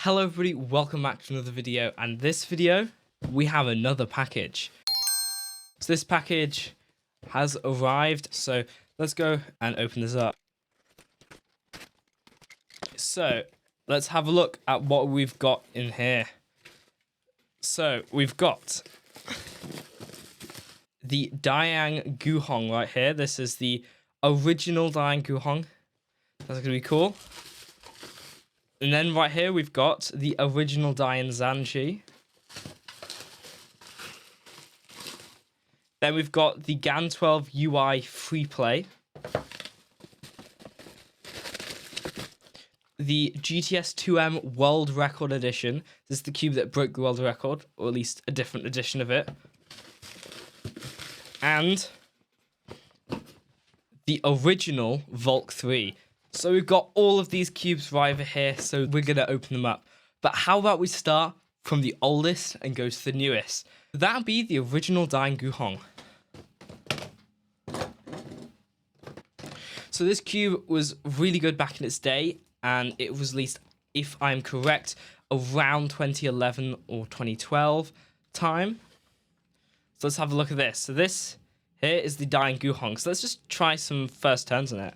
Hello everybody, welcome back to another video, and this video we have another package. So this package has arrived, so let's go and open this up. So let's have a look at what we've got in here. So we've got the Dayan Guhong right here. This is the original Dayan Guhong. That's gonna be cool. And then right here we've got the original Dayan Zhanchi. Then we've got the GAN 12 UI FreePlay. The GTS 2M World Record Edition. This is the cube that broke the world record, or at least a different edition of it. And the original Valk 3. So we've got all of these cubes right over here, so we're going to open them up. But how about we start from the oldest and go to the newest? That would be the original Dayan Guhong. So this cube was really good back in its day, and it was released, if I'm correct, around 2011 or 2012 time. So let's have a look at this. So this here is the Dayan Guhong. So let's just try some first turns on it.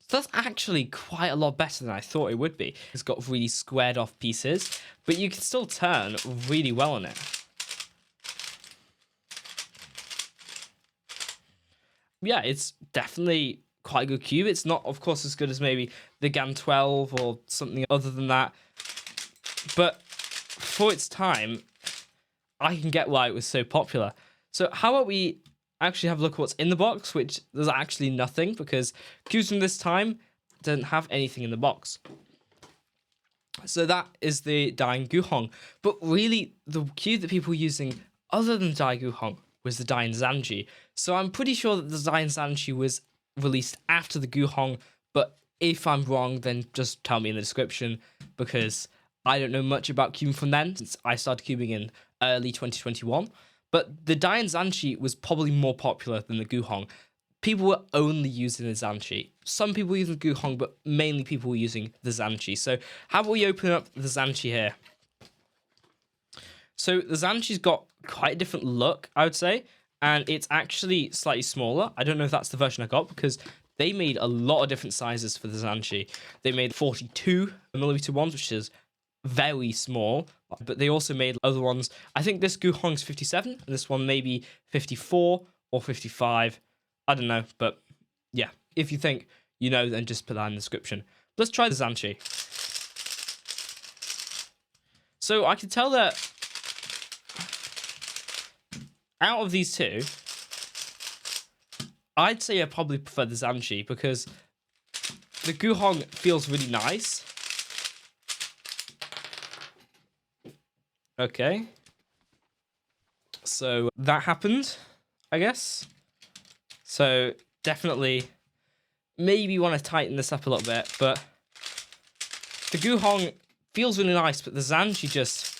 So that's actually quite a lot better than I thought it would be. It's got really squared off pieces, but you can still turn really well on it. Yeah, it's definitely quite a good cube. It's not, of course, as good as maybe the GAN 12 or something other than that. But for its time, I can get why it was so popular. So how about we actually have a look at what's in the box, which there's actually nothing, because cubes from this time don't have anything in the box. So that is the Dayan Guhong. But really, the cube that people were using other than Dayan Guhong was the Dayan Zhanchi. So I'm pretty sure that the Dayan Zhanchi was released after the Guhong, but if I'm wrong, then just tell me in the description, because I don't know much about cubing from then, since I started cubing in early 2021. But the Dayan Zhanchi was probably more popular than the Guhong. People were only using the Zhanchi. Some people were using the Guhong, but mainly people were using the Zhanchi. So how about we open up the Zhanchi here? So the Zhanchi's got quite a different look, I would say, and it's actually slightly smaller. I don't know if that's the version I got, because they made a lot of different sizes for the Zhanchi. They made 42mm ones, which is very small, but they also made other ones. I think this Guhong's 57, and this one maybe 54 or 55. I don't know, but yeah, if you think you know, then just put that in the description. Let's try the Zhanchi. So I can tell that out of these two, I'd say I probably prefer the Zhanchi, because the Guhong feels really nice. Okay. So that happened, I guess. So definitely maybe want to tighten this up a little bit, but the Guhong feels really nice, but the Zhanchi just,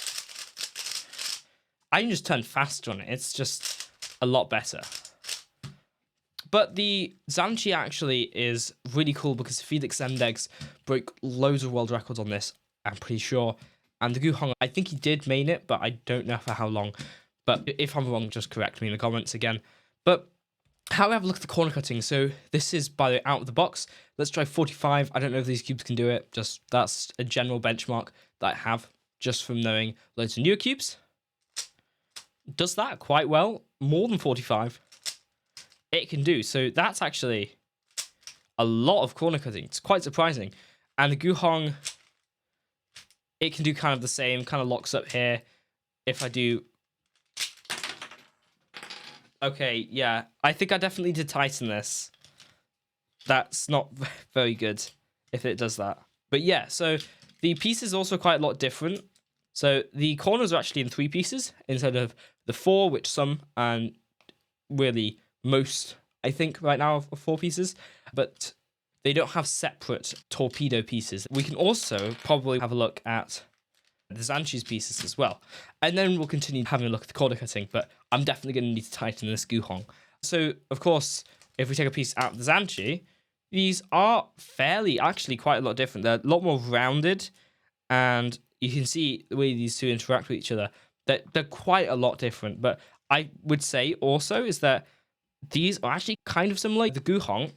I can just turn faster on it. It's just a lot better. But the Zhanchi actually is really cool, because Felix Zendegs broke loads of world records on this, I'm pretty sure. And the Guhong, I think he did main it, but I don't know for how long. But if I'm wrong, just correct me in the comments again. But how we have a look at the corner cutting. So this is, by the way, out of the box. Let's try 45. I don't know if these cubes can do it. Just that's a general benchmark that I have just from knowing loads of newer cubes. Does that quite well, more than 45. It can do. So that's actually a lot of corner cutting. It's quite surprising. And the Guhong, it can do kind of the same, kind of locks up here. If I do, okay, yeah, I think I definitely did tighten this. That's not very good if it does that. But yeah, so the piece is also quite a lot different. So the corners are actually in 3 pieces instead of the 4, which some and really most, I think, right now are 4 pieces. But they don't have separate torpedo pieces. We can also probably have a look at the Zhanchi's pieces as well. And then we'll continue having a look at the corner cutting, but I'm definitely going to need to tighten this Guhong. So, of course, if we take a piece out of the Zhanchi, these are actually quite a lot different. They're a lot more rounded, and you can see the way these two interact with each other. They're quite a lot different. But I would say also is that these are actually kind of similar. The Guhong,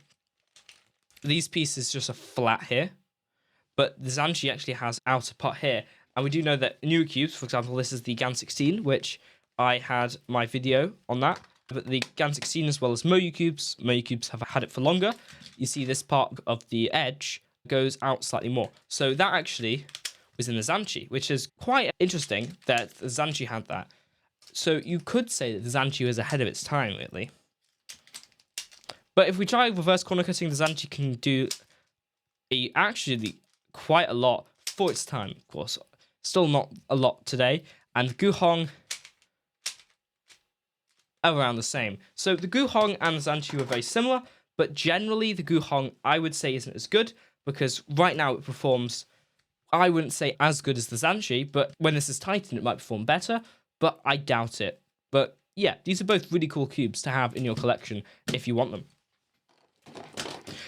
these pieces just are flat here, but the Zhanchi actually has outer part here. And we do know that newer cubes, for example, this is the GAN 16, which I had my video on that. But the GAN 16 as well as MoYu cubes have had it for longer. You see this part of the edge goes out slightly more. So that actually was in the Zhanchi, which is quite interesting that the Zhanchi had that. So you could say that the Zhanchi was ahead of its time, really. But if we try reverse corner cutting, the Zhanchi can do actually quite a lot for its time, of course. Still not a lot today. And the Guhong around the same. So the Guhong and the Zhanchi were very similar, but generally the Guhong I would say isn't as good because right now it performs, I wouldn't say as good as the Zhanchi, but when this is tightened it might perform better, but I doubt it. But yeah, these are both really cool cubes to have in your collection if you want them.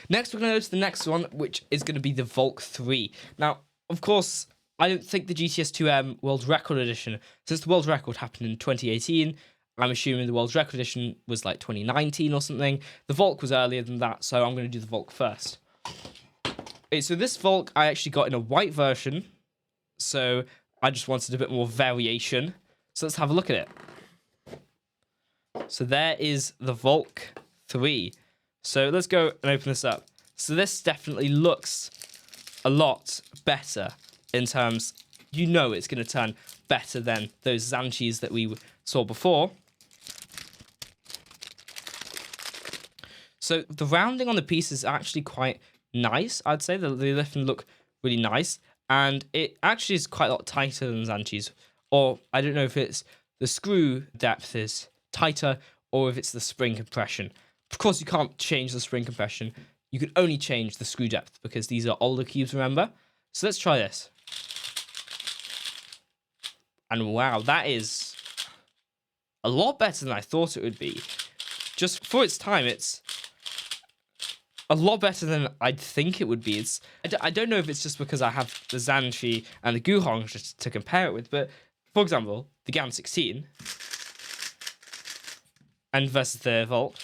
Next we're going to go to the next one, which is going to be the Valk 3. Now, of course, I don't think the GTS2M World Record Edition, since the World Record happened in 2018, I'm assuming the World Record Edition was like 2019 or something. The Valk was earlier than that, so I'm going to do the Valk first. Okay, so this Valk I actually got in a white version, so I just wanted a bit more variation. So let's have a look at it. So there is the Valk 3. So let's go and open this up. So this definitely looks a lot better in terms, you know it's going to turn better than those Zhanchis that we saw before. So the rounding on the piece is actually quite nice, I'd say. They definitely look really nice. And it actually is quite a lot tighter than Zhanchi's. Or I don't know if it's the screw depth is tighter or if it's the spring compression. Of course, you can't change the spring compression. You can only change the screw depth because these are older cubes, remember? So let's try this. And wow, that is a lot better than I thought it would be. Just for its time, it's a lot better than I'd think it would be. I don't know if it's just because I have the Zhanchi and the Guhong just to compare it with, but for example, the GAN 16 and versus the Valk.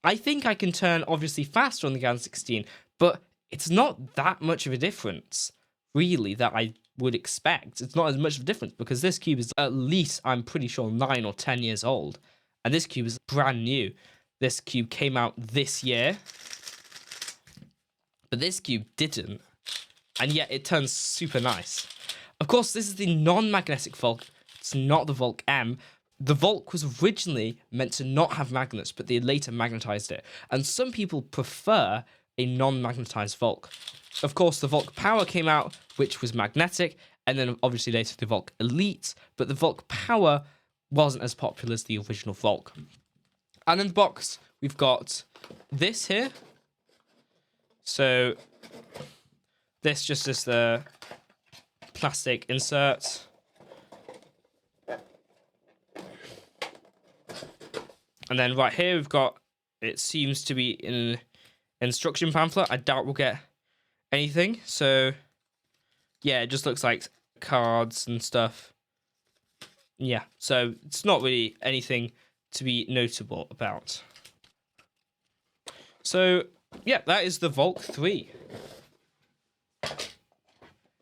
I think I can turn obviously faster on the GAN 16, but it's not that much of a difference, really, that I would expect. It's not as much of a difference because this cube is at least, I'm pretty sure, 9 or 10 years old. And this cube is brand new. This cube came out this year. But this cube didn't. And yet it turns super nice. Of course, this is the non-magnetic Valk. It's not the Valk M. The Valk was originally meant to not have magnets, but they later magnetized it. And some people prefer a non-magnetized Valk. Of course, the Valk Power came out, which was magnetic, and then obviously later the Valk Elite, but the Valk Power wasn't as popular as the original Valk. And in the box, we've got this here. So this just is the plastic insert. And then right here we've got, it seems to be an instruction pamphlet. I doubt we'll get anything. So yeah, it just looks like cards and stuff. Yeah, so it's not really anything to be notable about. So yeah, that is the Valk 3.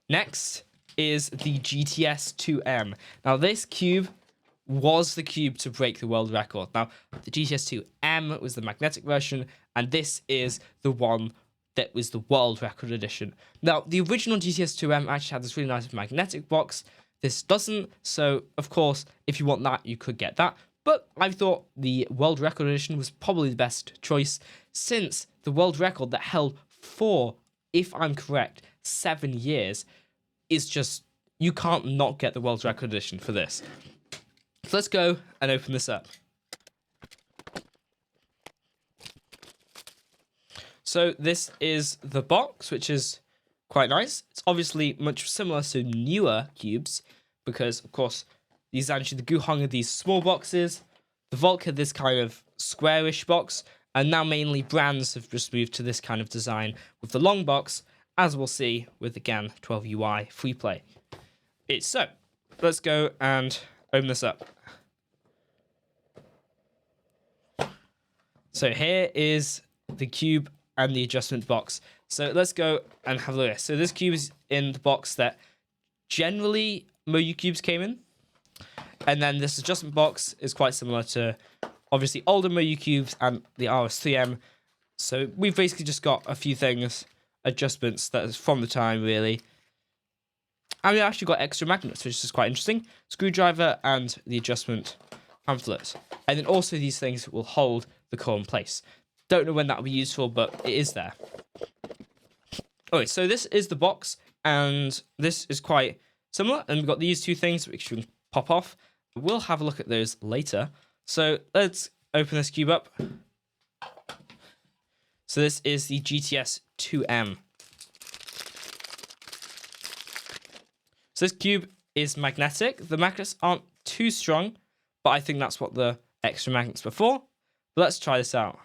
Next is the GTS2M. Now this cube was the cube to break the world record. Now the GTS2M was the magnetic version, and this is the one that was the world record edition. Now the original GTS2M actually had this really nice magnetic box. This doesn't, so of course if you want that you could get that, but I thought the world record edition was probably the best choice, since the world record that held for, if I'm correct, 7 years is just, you can't not get the world record edition for this. So let's go and open this up. So this is the box, which is quite nice. It's obviously much similar to newer cubes, because of course these actually, the Guhong are these small boxes. The Valk had this kind of squarish box, and now mainly brands have just moved to this kind of design with the long box, as we'll see with the GAN 12 UI FreePlay. So let's go and open this up. So here is the cube and the adjustment box. So let's go and have a look at this. So this cube is in the box that generally MoYu cubes came in. And then this adjustment box is quite similar to obviously older MoYu cubes and the RS3M. So we've basically just got a few things, adjustments that is from the time really. And we actually got extra magnets, which is quite interesting. Screwdriver and the adjustment pamphlet. And then also these things will hold the core in place. Don't know when that will be useful, but it is there. Okay, so this is the box, and this is quite similar. And we've got these two things which we can pop off. We'll have a look at those later. So let's open this cube up. So this is the GTS 2M. So this cube is magnetic. The magnets aren't too strong, but I think that's what the extra magnets were for. But let's try this out.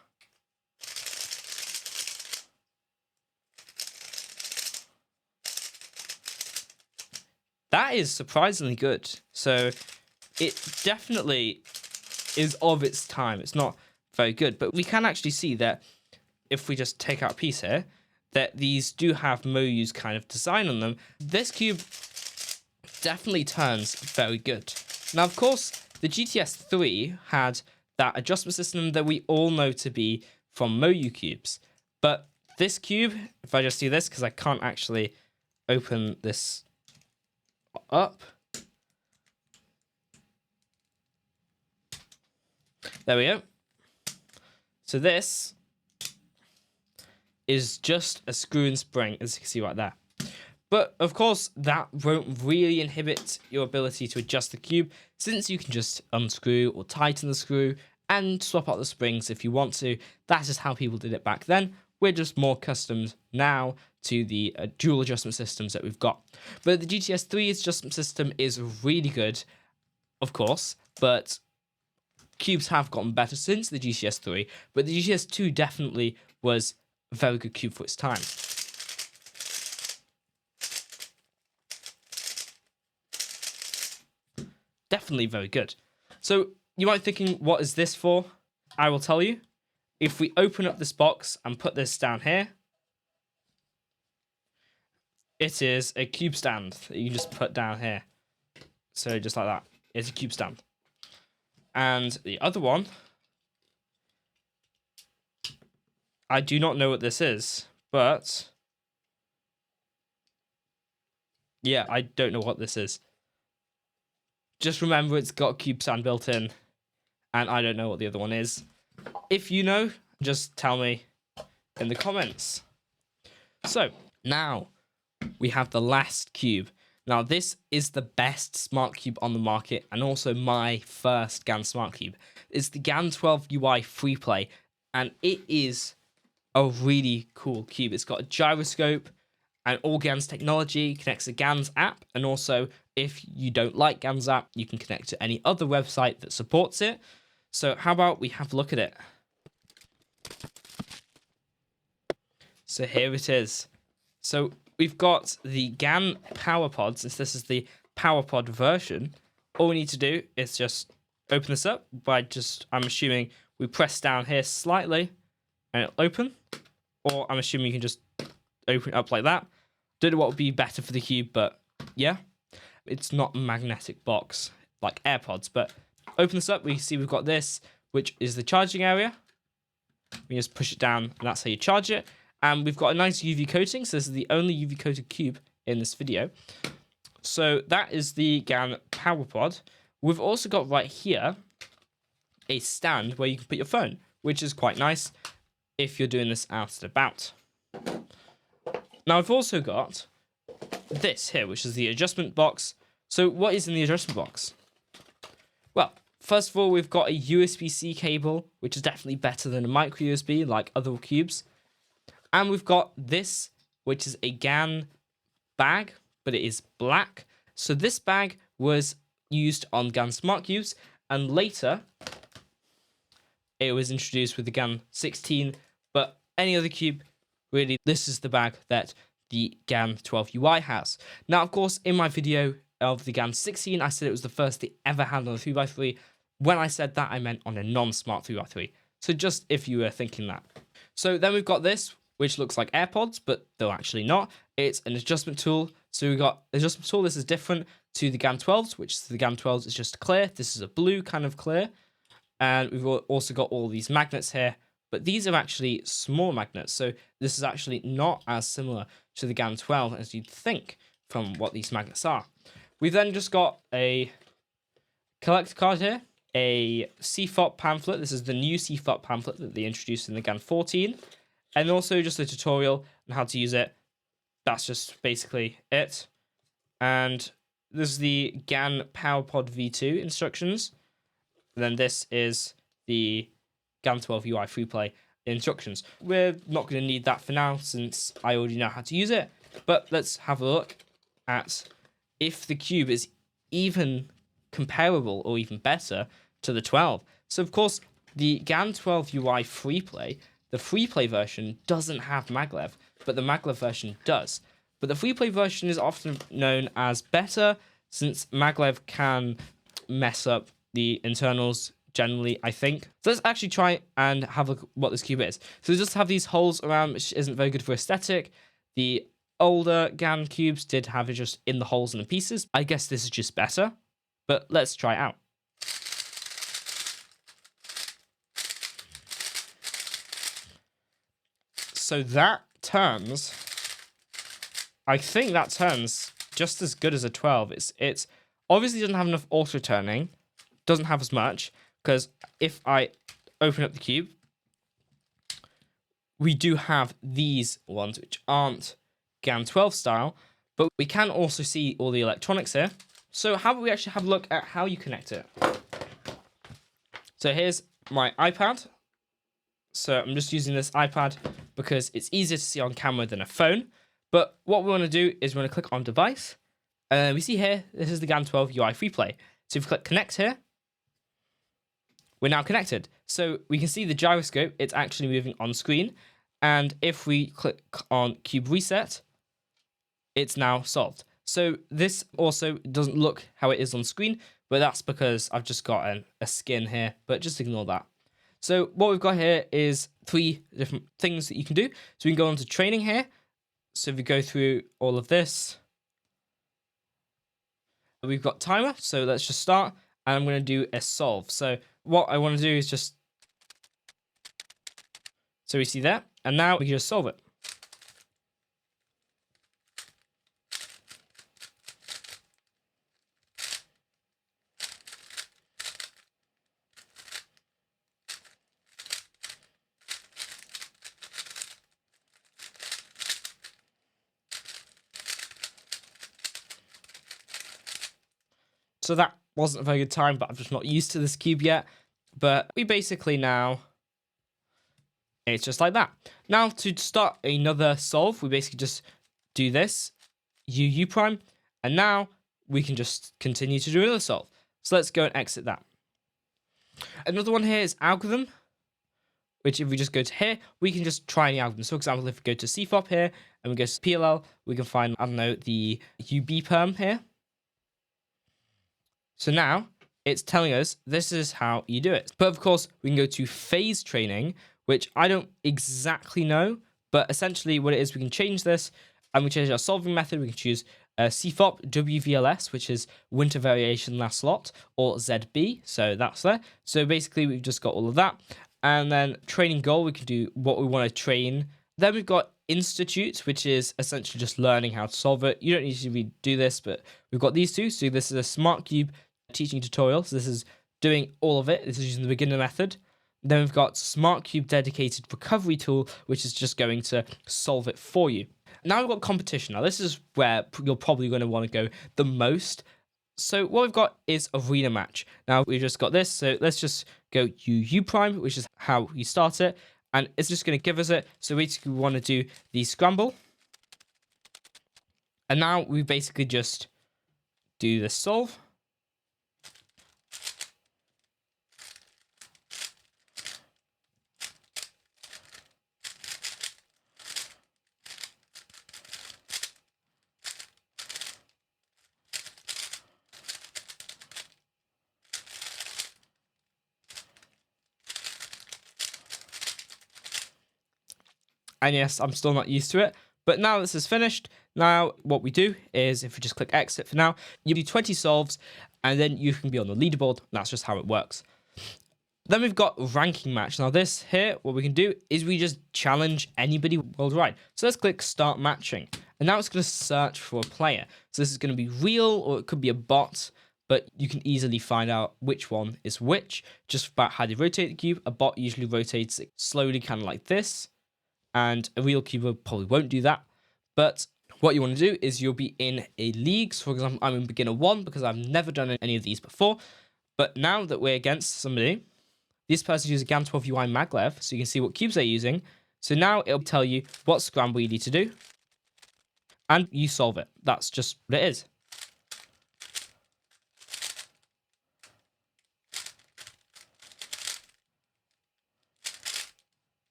That is surprisingly good. So it definitely is of its time. It's not very good, but we can actually see that if we just take out a piece here, that these do have MoYu's kind of design on them. This cube definitely turns very good. Now, of course, the GTS 3 had that adjustment system that we all know to be from MoYu cubes. But this cube, if I just do this, because I can't actually open this up. There we go. So this is just a screw and spring, as you can see right there. But of course, that won't really inhibit your ability to adjust the cube, since you can just unscrew or tighten the screw and swap out the springs if you want to. That is how people did it back then. We're just more accustomed now to the dual adjustment systems that we've got. But the GTS 3's adjustment system is really good, of course, but cubes have gotten better since the GTS 3, but the GTS 2 definitely was a very good cube for its time. Definitely very good. So you might be thinking, what is this for? I will tell you. If we open up this box and put this down here, it is a cube stand that you can just put down here. So just like that. It's a cube stand. And the other one, I do not know what this is, but yeah, I don't know what this is. Just remember it's got a cube stand built in, and I don't know what the other one is. If you know, just tell me in the comments. So now we have the last cube. Now this is the best smart cube on the market, and also my first GAN smart cube. It's the GAN 12 UI FreePlay, and it is a really cool cube. It's got a gyroscope and all GAN's technology, connects to GAN's app, and also if you don't like GAN's app, you can connect to any other website that supports it. So how about we have a look at it? So here it is. So we've got the GAN PowerPod. Since this is the PowerPod version, all we need to do is just open this up by I'm assuming we press down here slightly and it'll open. Or I'm assuming you can just open it up like that. Don't know what would be better for the cube, but yeah. It's not a magnetic box like AirPods, but open this up, we see we've got this, which is the charging area. We just push it down, and that's how you charge it. And we've got a nice UV coating, so this is the only UV coated cube in this video. So that is the GAN PowerPod. We've also got right here a stand where you can put your phone, which is quite nice if you're doing this out and about. Now I've also got this here, which is the adjustment box. So what is in the adjustment box? Well, first of all, we've got a USB-C cable, which is definitely better than a micro USB like other cubes. And we've got this, which is a GAN bag, but it is black. So this bag was used on GAN smart cubes, and later It was introduced with the GAN 16, but any other cube, really, this is the bag that the GAN 12 UI has. Now, of course, in my video of the GAN 16, I said it was the first they ever had on a 3x3. When I said that, I meant on a non-smart 3x3. So just if you were thinking that. So then we've got this, which looks like AirPods, but they're actually not. It's an adjustment tool. So we've got adjustment tool. This is different to the GAN 12s, which the GAN 12s is just clear. This is a blue kind of clear. And we've also got all these magnets here, but these are actually small magnets. So this is actually not as similar to the GAN 12 as you'd think from what these magnets are. We've then just got a collector card here, a CFOP pamphlet. This is the new CFOP pamphlet that they introduced in the GAN 14. And also just a tutorial on how to use it. That's just basically it. And this is the GAN PowerPod V2 instructions. And then this is the GAN 12 UI FreePlay instructions. We're not going to need that for now since I already know how to use it. But let's have a look at if the cube is even comparable or even better to the 12. So of course, the GAN 12 UI FreePlay, the FreePlay version doesn't have maglev, but the maglev version does. But the FreePlay version is often known as better since maglev can mess up the internals generally, I think. So let's actually try and have a look at what this cube is. So we just have these holes around, which isn't very good for aesthetic. The older GAN cubes did have it just in the holes and the pieces. I guess this is just better, but let's try it out. So that turns, I think that turns just as good as a 12. It's obviously doesn't have enough auto turning, doesn't have as much, because if I open up the cube, we do have these ones which aren't GAN 12 style, but we can also see all the electronics here. So how about we actually have a look at how you connect it? So here's my iPad. So I'm just using this iPad because it's easier to see on camera than a phone. But what we want to do is we want to click on device. And we see here, this is the GAN 12 UI FreePlay. So if we click connect here, we're now connected. So we can see the gyroscope, it's actually moving on screen. And if we click on cube reset, it's now solved. So this also doesn't look how it is on screen, but that's because I've just got a skin here, but just ignore that. So what we've got here is 3 different things that you can do. So we can go on to training here. So if we go through all of this, we've got timer. So let's just start, and I'm going to do a solve. So what I want to do is just, so we see that, and now we can just solve it. So that wasn't a very good time, but I'm just not used to this cube yet. But we basically now, it's just like that. Now to start another solve, we basically just do this, UU prime, and now we can just continue to do another solve. So let's go and exit that. Another one here is algorithm, which if we just go to here, we can just try any algorithm. So for example, if we go to CFOP here, and we go to PLL, we can find, I don't know, the UB perm here. So now it's telling us this is how you do it. But of course, we can go to phase training, which I don't exactly know, but essentially what it is, we can change this and we change our solving method. We can choose CFOP WVLS, which is winter variation last slot, or ZB. So that's there. So basically we've just got all of that. And then training goal, we can do what we want to train. Then we've got institute, which is essentially just learning how to solve it. You don't need to do this, but we've got these two. So this is a smart cube teaching tutorial. So this is doing all of it. This is using the beginner method. Then we've got smart cube dedicated recovery tool, which is just going to solve it for you. Now we've got competition. Now this is where you're probably going to want to go the most. So what we've got is arena match. Now we've just got this. So let's just go UU prime, which is how you start it. And it's just going to give us it. So basically we want to do the scramble. And now we basically just do the solve. And yes, I'm still not used to it. But now this is finished, now what we do is, if we just click exit for now, you do 20 solves, and then you can be on the leaderboard. That's just how it works. Then we've got ranking match. Now this here, what we can do is we just challenge anybody worldwide. So let's click start matching. And now it's going to search for a player. So this is going to be real, or it could be a bot, but you can easily find out which one is which, just about how they rotate the cube. A bot usually rotates it slowly, kind of like this. And a real cube probably won't do that. But what you want to do is you'll be in a league. So for example, I'm in beginner 1 because I've never done any of these before. But now that we're against somebody, this person uses a GAN 12 UI maglev, so you can see what cubes they're using. So now it'll tell you what scramble you need to do, and you solve it. That's just what it is.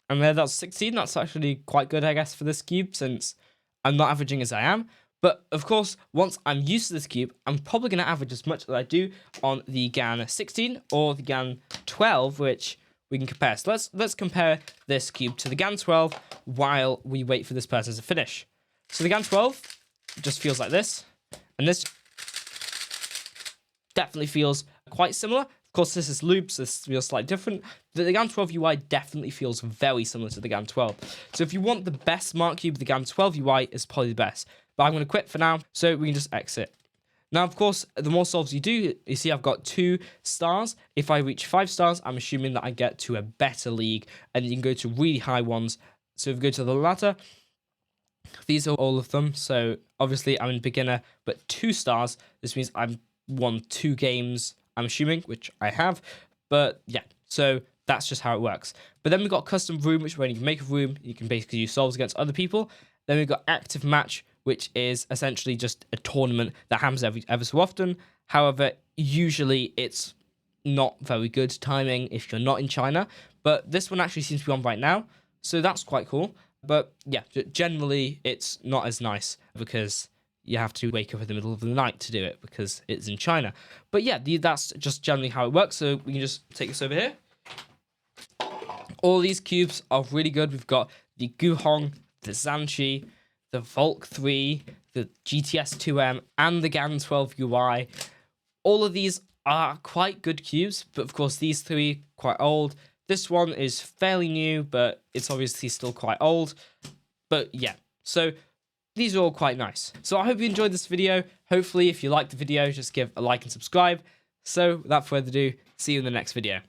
And there, that's 16. That's actually quite good, I guess, for this cube, since I'm not averaging as I am. But of course, once I'm used to this cube, I'm probably going to average as much as I do on the GAN 16 or the GAN 12, which we can compare. So let's compare this cube to the GAN 12 while we wait for this person to finish. So the GAN 12 just feels like this, and this definitely feels quite similar. Of course, this is loops, this feels slightly different. The GAN 12 UI definitely feels very similar to the GAN 12. So if you want the best smart cube, the GAN 12 UI is probably the best. But I'm going to quit for now, so we can just exit. Now, of course, the more solves you do, you see I've got 2 stars. If I reach 5 stars, I'm assuming that I get to a better league, and you can go to really high ones. So if we go to the latter, these are all of them. So obviously I'm in beginner, but 2 stars. This means I've won 2 games, I'm assuming, which I have. But yeah, so that's just how it works. But then we've got custom room, which when you can make a room, you can basically use solves against other people. Then we've got active match, which is essentially just a tournament that happens ever so often. However, usually it's not very good timing if you're not in China. But this one actually seems to be on right now, so that's quite cool. But yeah, generally it's not as nice because you have to wake up in the middle of the night to do it because it's in China. But yeah, that's just generally how it works. So we can just take this over here. All these cubes are really good. We've got the Guhong, the Zhanchi, the Valk 3, the GTS 2M, and the GAN 12 UI. All of these are quite good cubes, but of course these 3 quite old. This one is fairly new, but it's obviously still quite old. But yeah, so these are all quite nice. So I hope you enjoyed this video. Hopefully, if you liked the video, just give a like and subscribe. So without further ado, see you in the next video.